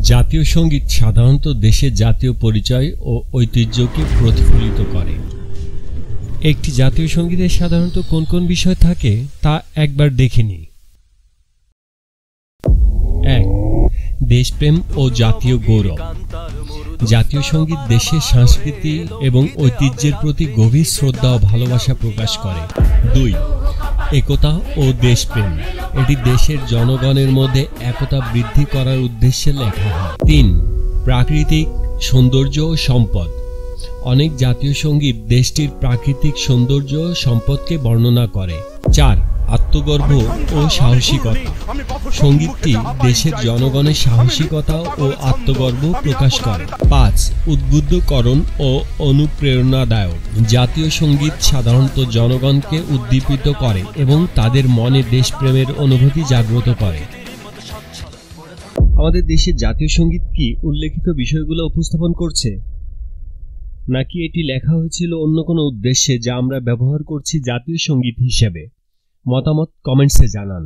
জাতীয় সঙ্গীত সাধারণত দেশের জাতীয় পরিচয় ও ঐতিহ্যকে প্রতিফলিত করে। একটি জাতীয় সঙ্গীতের সাধারণত কোন কোন বিষয় থাকে তা একবার দেখে নিই। ১. দেশপ্রেম ও জাতীয় গৌরব। জাতীয় সঙ্গীত দেশের সংস্কৃতি এবং ঐতিহ্যের প্রতি গভীর শ্রদ্ধা ও ভালোবাসা প্রকাশ করে। ২. একতা ও দেশপ্রেম। এটি দেশের জনগণের মধ্যে একতা বৃদ্ধি করার উদ্দেশ্যে লেখা হয়। ৩. প্রাকৃতিক সৌন্দর্য ও সম্পদ। অনেক জাতীয় সঙ্গীত দেশটির প্রাকৃতিক সৌন্দর্য ও সম্পদকে বর্ণনা করে। ৪. আত্মগর্ব ও সাহসিকতা। সঙ্গীতটি দেশের জনগণের সাহসিকতা ও আত্মগর্ব প্রকাশ করে। ৫. উদ্বুদ্ধকরণ ও অনুপ্রেরণাদায়ক। জাতীয় সঙ্গীত সাধারণত জনগণকে উদ্দীপিত করে এবং তাদের মনে দেশপ্রেমের অনুভূতি জাগ্রত করে। আমাদের দেশের জাতীয় সঙ্গীত কি উল্লেখিত বিষয়গুলো উপস্থাপন করছে, নাকি এটি লেখা হয়েছিল অন্য কোনো উদ্দেশ্যে যা আমরা ব্যবহার করছি জাতীয় সঙ্গীত হিসেবে? মতামত কমেন্টসে জানান।